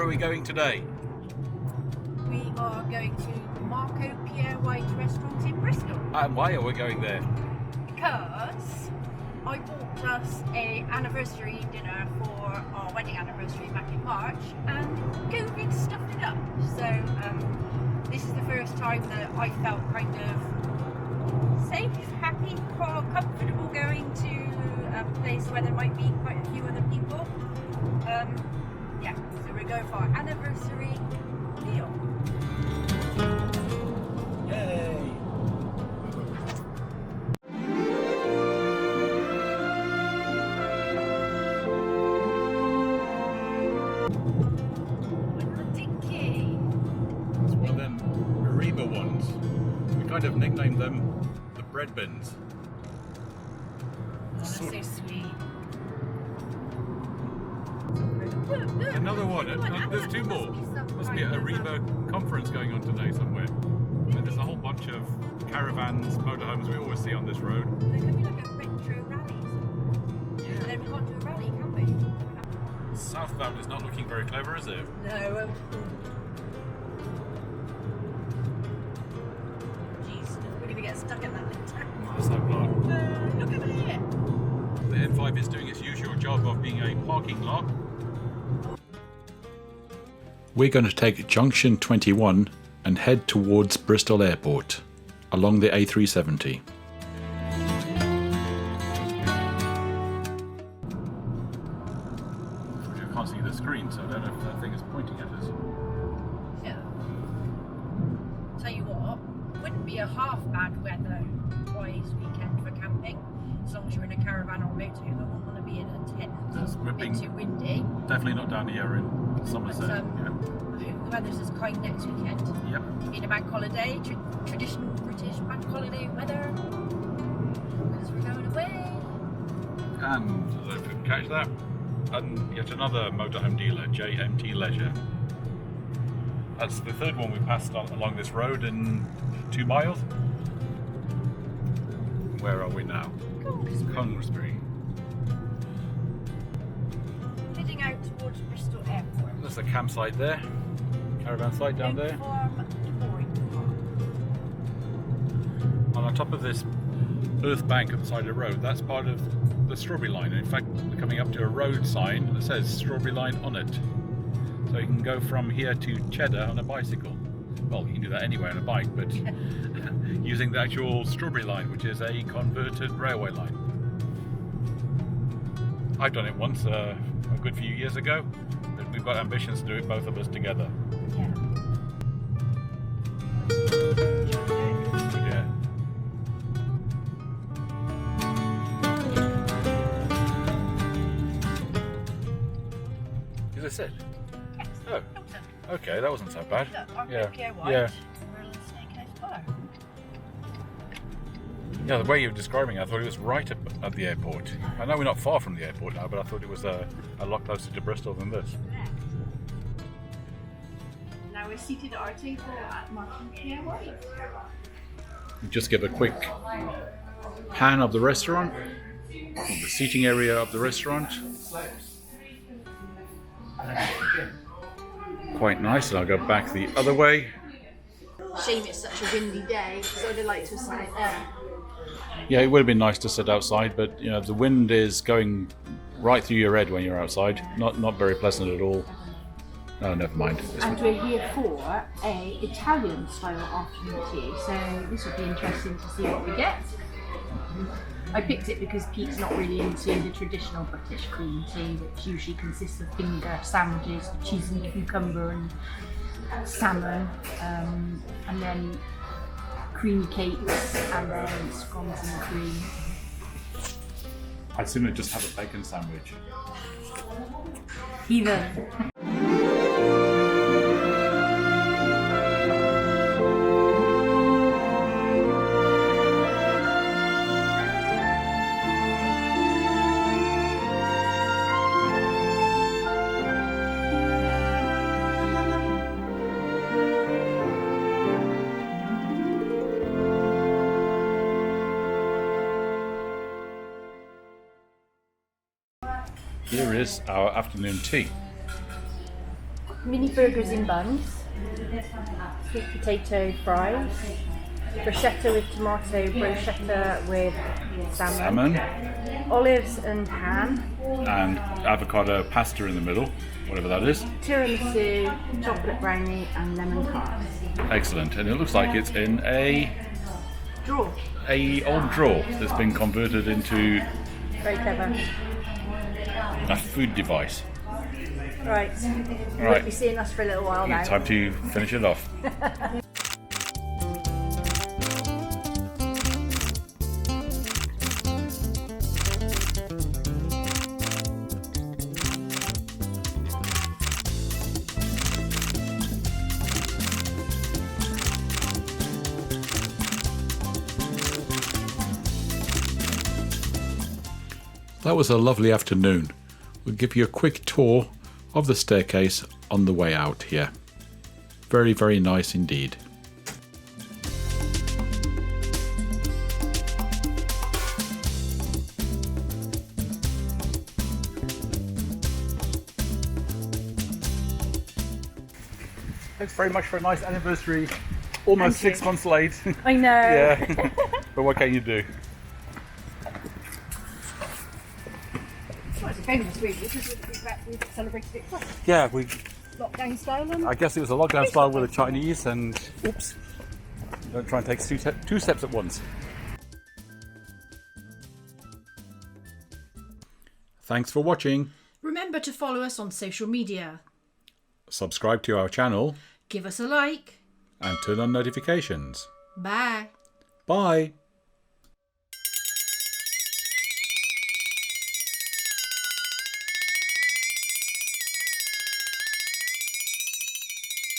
are we going today? We are going to Marco Pierre White Restaurant in Bristol. And why are we going there? Because I bought us an anniversary dinner for our wedding anniversary back in March, and COVID stuffed it up. So this is the first time that I felt kind of safe, happy, comfortable going to a place where there might be quite a few other people. Yeah, so we're going for our anniversary meal. Yay! It's one of them Eriba ones. We kind of nicknamed them the bread bins. Oh, that's so sweet. Another one. There's two more. Must be a Eriba conference going on today somewhere. And there's a whole bunch of caravans, motorhomes we always see on this road. There could be like a retro rally. Yeah. Then we can't do a rally, can we? Southbound is not looking very clever, is it? No. Jeez, we're gonna get stuck in that later. Let's hope not. Look at it. The N5 is doing its usual job of being a parking lot. We're going to take Junction 21 and head towards Bristol Airport along the A370. I can't see the screen, so I don't know if that thing is pointing at us. Yeah. Tell you what, wouldn't be a half bad weather-wise weekend for camping, as long as you're in a caravan or motorhome. I wouldn't want to be in a tent. It's a bit too windy. Definitely not down here in Somerset. I hope the weather's as kind next weekend. Yep. Being a bank holiday, traditional British bank holiday weather, because we're going away. And if you can catch that, and yet another motorhome dealer, JMT Leisure. That's the third one we passed on along this road in 2 miles. Where are we now? Congresburry. Heading out towards Bristol Airport. There's a campsite there, caravan site down there. On top of this earth bank at the side of the road, that's part of the Strawberry Line. In fact, we're coming up to a road sign that says Strawberry Line on it. So you can go from here to Cheddar on a bicycle. Well, you can do that anywhere on a bike, but using the actual Strawberry Line, which is a converted railway line. I've done it once, a good few years ago, but we've got ambitions to do it both of us together. Yeah. Yeah. Is this it? Yes. Oh, okay, that wasn't so bad. Look, Yeah. White. Yeah. We're a little snake-nosed bar. Yeah, the way you were describing it, I thought it was right at the airport. I know we're not far from the airport now, but I thought it was a lot closer to Bristol than this. Now we're seated at our table at Marco Pierre White. Just give a quick pan of the restaurant, of the seating area of the restaurant. Quite nice, and I'll go back the other way. Shame it's such a windy day, because I'd have liked to sit there. Yeah, it would have been nice to sit outside, but you know the wind is going right through your head when you're outside. Not very pleasant at all. Oh, never mind. And we're here for a Italian style afternoon tea, so this will be interesting to see what we get. I picked it because Pete's not really into the traditional British green tea, which usually consists of finger sandwiches, cheese and cucumber and salmon, and then creamy cakes, and then scones and cream. I'd sooner just have a bacon sandwich. Either. Here is our afternoon tea. mini burgers in buns, sweet potato fries, bruschetta with tomato, bruschetta with salmon, olives and ham, and avocado pasta in the middle, whatever that is. tiramisu, chocolate brownie and lemon tart. Excellent, and it looks like it's in a Draw. old drawer that's been converted into Very clever. a food device. Right. You Right. won't be seeing us for a little while now. Time to finish it off. That was a lovely afternoon. We'll give you a quick tour of the staircase on the way out here. Very, very nice indeed. Thanks very much for a nice anniversary. Almost Thank you. 6 months late. I know. Yeah, but what can you do? Well, it's a bonus really because we've celebrated it twice. Yeah, we. Lockdown style and I guess it was a lockdown style with the Chinese, and oops, don't try and take two steps at once. Thanks for watching. Remember to follow us on social media. Subscribe to our channel Give us a like. and turn on notifications. Bye. Bye.